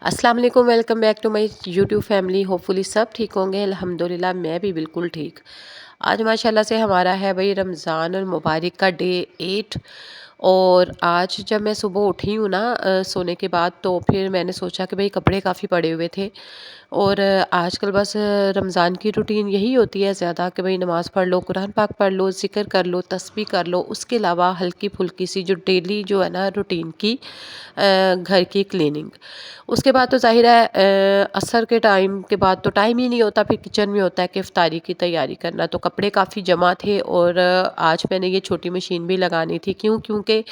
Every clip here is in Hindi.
अस्सलाम वालेकुम, welcome back to my YouTube family. Hopefully सब ठीक होंगे। अल्हम्दुलिल्लाह मैं भी बिल्कुल ठीक। आज माशाल्लाह से हमारा है भाई रमज़ान और मुबारक का डे 8। और आज जब मैं सुबह उठी हूँ ना सोने के बाद, तो फिर मैंने सोचा कि भाई कपड़े काफ़ी पड़े हुए थे। और आजकल बस रमज़ान की रूटीन यही होती है ज़्यादा कि भाई नमाज़ पढ़ लो, कुरान पाक पढ़ लो, ज़िक्र कर लो, तस्बीह कर लो। उसके अलावा हल्की फुल्की सी जो डेली जो है ना रूटीन की घर की क्लीनिंग। उसके बाद तो ज़ाहिर है असर के टाइम के बाद तो टाइम ही नहीं होता, फिर किचन में होता है कि इफ्तारी की तैयारी करना। तो कपड़े काफ़ी जमा थे और आज मैंने ये छोटी मशीन भी लगानी थी। क्योंकि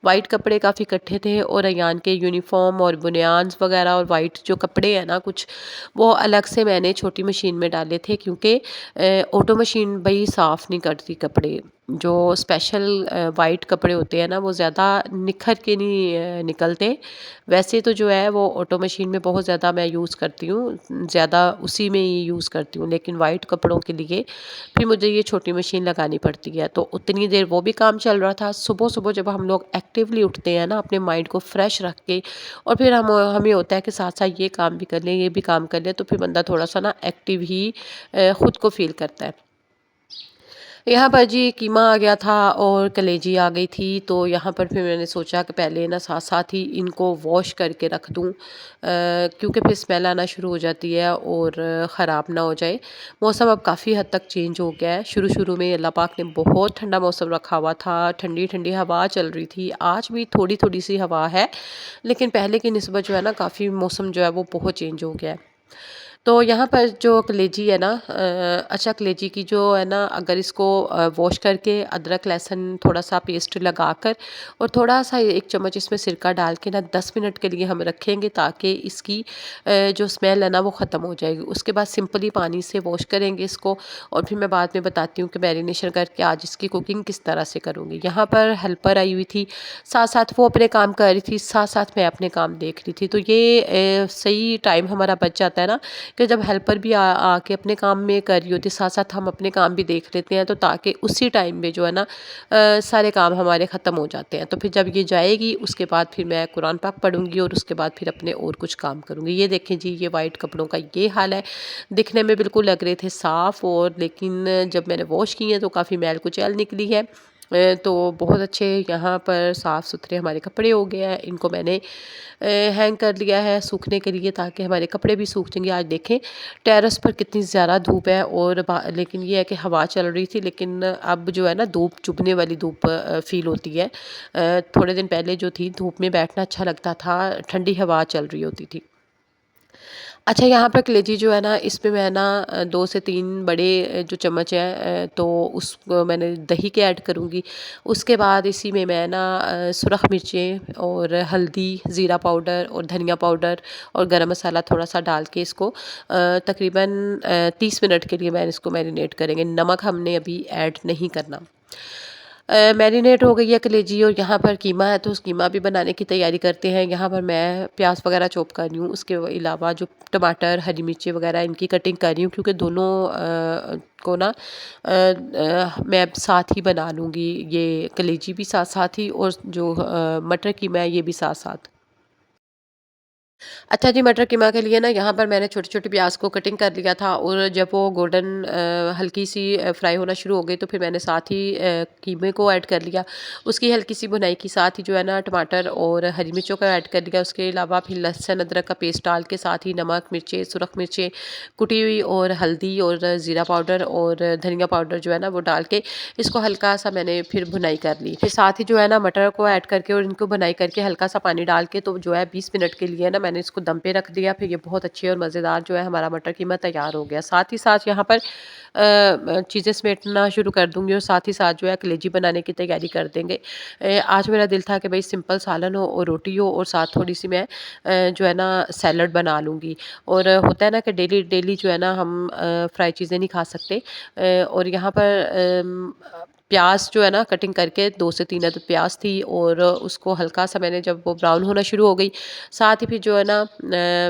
वाइट कपड़े काफ़ी इकट्ठे थे और अयान के यूनिफॉर्म और बुनियान्स वगैरह और वाइट जो कपड़े हैं ना कुछ, वो अलग से मैंने छोटी मशीन में डाले थे। क्योंकि ऑटो मशीन भाई साफ़ नहीं करती कपड़े। जो स्पेशल वाइट कपड़े होते हैं ना, वो ज़्यादा निखर के नहीं निकलते। वैसे तो जो है वो ऑटो मशीन में बहुत ज़्यादा मैं यूज़ करती हूँ, ज़्यादा उसी में ही यूज़ करती हूँ। लेकिन वाइट कपड़ों के लिए फिर मुझे ये छोटी मशीन लगानी पड़ती है। तो उतनी देर वो भी काम चल रहा था। सुबह-सुबह जब हम लोग एक्टिवली उठते हैं ना, अपने माइंड को फ्रेश रख के, और फिर हमें होता है कि साथ-साथ ये काम भी कर लें, ये भी काम कर लें, तो फिर बंदा थोड़ा-सा ना एक्टिव ही खुद को फ़ील करता है। यहाँ पर जी कीमा आ गया था और कलेजी आ गई थी। तो यहाँ पर फिर मैंने सोचा कि पहले ना साथ-साथ ही इनको वॉश करके रख दूँ, क्योंकि फिर स्मेल आना शुरू हो जाती है और ख़राब ना हो जाए। मौसम अब काफ़ी हद तक चेंज हो गया है। शुरू-शुरू में अल्लाह पाक ने बहुत ठंडा मौसम रखा हुआ था, ठंडी-ठंडी हवा चल रही थी। आज भी थोड़ी-थोड़ी सी हवा है, लेकिन पहले की निस्बत जो है ना काफ़ी मौसम जो है वो बहुत चेंज हो गया है। तो यहाँ पर जो कलेजी है ना, अच्छा कलेजी की जो है ना, अगर इसको वॉश करके अदरक लहसुन थोड़ा सा पेस्ट लगाकर और थोड़ा सा 1 चम्मच इसमें सिरका डाल के ना 10 मिनट के लिए हम रखेंगे, ताकि इसकी जो स्मेल है ना वो ख़त्म हो जाएगी। उसके बाद सिंपली पानी से वॉश करेंगे इसको। और फिर मैं बाद में बताती हूँ कि मैरिनेशन करके आज इसकी कुकिंग किस तरह से करूँगी। यहाँ पर हेल्पर आई हुई थी, साथ-साथ वो अपने काम कर रही थी, साथ-साथ मैं अपने काम देख रही थी। तो ये सही टाइम हमारा बच जाता है ना, कि जब हेल्पर भी आके अपने काम में कर रही होती है, साथ साथ हम अपने काम भी देख लेते हैं, तो ताकि उसी टाइम में जो है ना सारे काम हमारे ख़त्म हो जाते हैं। तो फिर जब ये जाएगी उसके बाद फिर मैं कुरान पाक पढ़ूंगी और उसके बाद फिर अपने और कुछ काम करूंगी। ये देखें जी, ये वाइट कपड़ों का ये हाल है। दिखने में बिल्कुल लग रहे थे साफ़, और लेकिन जब मैंने वॉश किए हैं तो काफ़ी मैल कुचैल निकली है। तो बहुत अच्छे यहाँ पर साफ़ सुथरे हमारे कपड़े हो गए हैं। इनको मैंने हैंग कर लिया है सूखने के लिए, ताकि हमारे कपड़े भी सूख जाएंगे। आज देखें टेरेस पर कितनी ज़्यादा धूप है, और लेकिन ये है कि हवा चल रही थी, लेकिन अब जो है ना धूप चुभने वाली धूप फील होती है। थोड़े दिन पहले जो थी धूप में बैठना अच्छा लगता था, ठंडी हवा चल रही होती थी। अच्छा, यहाँ पर कलेजी जो है ना, इसमें मैं ना 2 से 3 बड़े जो चम्मच हैं, तो उसको मैंने दही के ऐड करूँगी। उसके बाद इसी में मैं ना सुरख मिर्चें और हल्दी, ज़ीरा पाउडर और धनिया पाउडर और गरम मसाला थोड़ा-सा डाल के इसको तकरीबन 30 मिनट के लिए इसको मैरिनेट करेंगे। नमक हमने अभी ऐड नहीं करना। मैरिनेट हो गई है कलेजी, और यहाँ पर कीमा है, तो उस कीमा भी बनाने की तैयारी करते हैं। यहाँ पर मैं प्याज वगैरह चॉप कर रही हूँ, उसके अलावा जो टमाटर, हरी मिर्ची वगैरह इनकी कटिंग कर रही हूँ, क्योंकि दोनों को ना मैं अब साथ ही बना लूँगी। ये कलेजी भी साथ साथ ही, और जो मटर कीमा है ये भी साथ साथ। अच्छा जी, मटर कीमा के लिए ना यहाँ पर मैंने छोटे-छोटे प्याज को कटिंग कर लिया था, और जब वो गोल्डन हल्की सी फ्राई होना शुरू हो गई, तो फिर मैंने साथ ही कीमे को ऐड कर लिया। उसकी हल्की सी भुनाई की साथ ही जो है ना टमाटर और हरी मिर्चों का ऐड कर लिया। उसके अलावा फिर लहसुन अदरक का पेस्ट डाल के, साथ ही नमक, मिर्चें, सुरख मिर्चें कुटी हुई, और हल्दी और ज़ीरा पाउडर और धनिया पाउडर जो है ना वो डाल के इसको हल्का सा मैंने फिर भुनाई कर ली। फिर साथ ही जो है ना मटर को ऐड करके और इनको भुनाई करके हल्का सा पानी डाल के, तो जो है 20 मिनट के लिए ना मैंने इसको दम पे रख दिया। फिर ये बहुत अच्छी और मज़ेदार जो है हमारा मटर कीमा तैयार हो गया। साथ ही साथ यहाँ पर चीज़ें समेटना शुरू कर दूँगी, और साथ ही साथ जो है कलेजी बनाने की तैयारी कर देंगे। आज मेरा दिल था कि भई सिंपल सालन हो और रोटी हो, और साथ थोड़ी-सी मैं जो है ना सैलड बना लूँगी। और होता है ना कि डेली जो है ना हम फ्राई चीज़ें नहीं खा सकते। और यहाँ पर प्याज जो है ना कटिंग करके 2 से 3 अदद प्याज थी, और उसको हल्का सा मैंने जब वो ब्राउन होना शुरू हो गई, साथ ही फिर जो है ना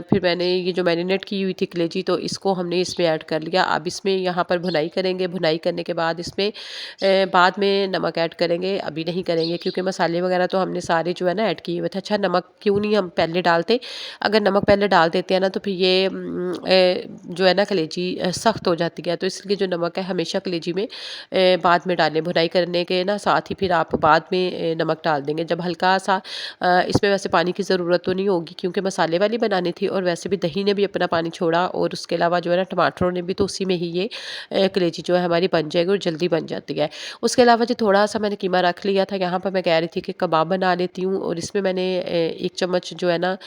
फिर मैंने ये जो मैरिनेट की हुई थी कलेजी, तो इसको हमने इसमें ऐड कर लिया। अब इसमें यहाँ पर भुनाई करेंगे, भुनाई करने के बाद इसमें बाद में नमक ऐड करेंगे, अभी नहीं करेंगे क्योंकि मसाले वगैरह तो हमने सारे जो है ना ऐड किए हुए थे। अच्छा, नमक क्यों नहीं हम पहले डालते? अगर नमक पहले डाल देते हैं ना तो फिर ये जो है ना कलेजी सख्त हो जाती है, तो इसलिए जो नमक है हमेशा कलेजी में बाद में डालें। भुनाई करने के ना साथ ही फिर आप बाद में नमक डाल देंगे जब हल्का सा इसमें वैसे पानी की ज़रूरत तो नहीं होगी क्योंकि मसाले वाली बनानी थी, और वैसे भी दही ने भी अपना पानी छोड़ा, और उसके अलावा जो है ना टमाटरों ने भी, तो उसी में ही ये कलेजी जो है हमारी बन जाएगी और जल्दी बन जाती है। उसके अलावा जो थोड़ा सा मैंने कीमा रख लिया था, यहाँ पर मैं कह रही थी कि कबाब बना लेती हूँ, और इसमें मैंने 1 चम्मच जो है ना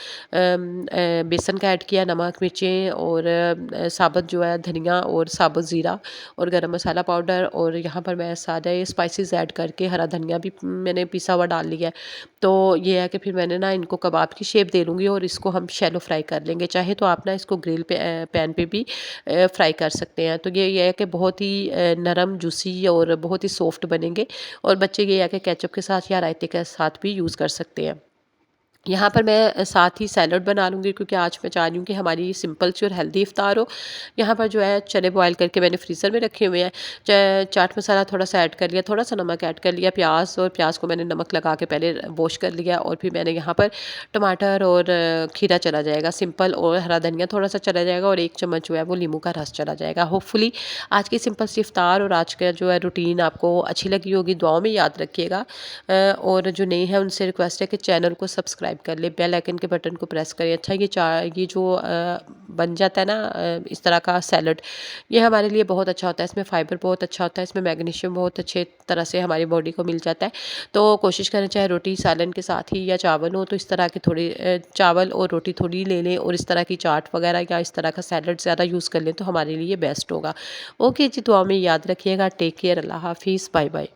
बेसन का ऐड किया, नमक, मिर्चें और साबुत जो है धनिया और साबुत ज़ीरा और गरम मसाला पाउडर, और यहाँ पर मैं सारे स्पाइसेस ऐड करके हरा धनिया भी मैंने पिसा हुआ डाल लिया है। तो ये है कि फिर मैंने ना इनको कबाब की शेप दे लूँगी, और इसको हम शैलो फ्राई कर लेंगे। चाहे तो आप ना इसको ग्रिल पे पैन पे भी फ्राई कर सकते हैं। तो ये है कि बहुत ही नरम, जूसी और बहुत ही सॉफ्ट बनेंगे, और बच्चे ये है कि केचप के साथ या रायते के साथ भी यूज़ कर सकते हैं। यहाँ पर मैं साथ ही सैलड बना लूँगी क्योंकि आज मैं चाह रही हूँ कि हमारी सिंपल सी और हेल्दी इफ्तार हो। यहाँ पर जो है चने बॉयल करके मैंने फ्रीज़र में रखे हुए हैं। चाट मसाला थोड़ा-सा ऐड कर लिया, थोड़ा-सा नमक ऐड कर लिया, प्याज को मैंने नमक लगा के पहले वॉश कर लिया, और फिर मैंने यहाँ पर टमाटर और खीरा चला जाएगा सिंपल, और हरा धनिया थोड़ा-सा चला जाएगा, और 1 चम्मच जो है वो नींबू का रस चला जाएगा। होपफुली आज की सिंपल सी इफ्तार और आज का जो है रूटीन आपको अच्छी लगी होगी, दुआओं में याद रखिएगा। और जो नए हैं उनसे रिक्वेस्ट है कि चैनल को सब्सक्राइब कर ले, बेल आइकन के बटन को प्रेस करें। अच्छा, ये जो बन जाता है ना इस तरह का सैलड, ये हमारे लिए बहुत अच्छा होता है। इसमें फाइबर बहुत अच्छा होता है, इसमें मैग्नीशियम बहुत अच्छे तरह से हमारी बॉडी को मिल जाता है। तो कोशिश करें चाहे रोटी सालन के साथ ही या चावल हो, तो इस तरह की थोड़ी चावल और रोटी थोड़ी ले लें, और इस तरह की चाट वगैरह या इस तरह का सैलड ज़्यादा यूज़ कर लें तो हमारे लिए बेस्ट होगा। ओके जी, दुआ में याद रखिएगा। टेक केयर, अल्लाह हाफिज़, बाय बाय।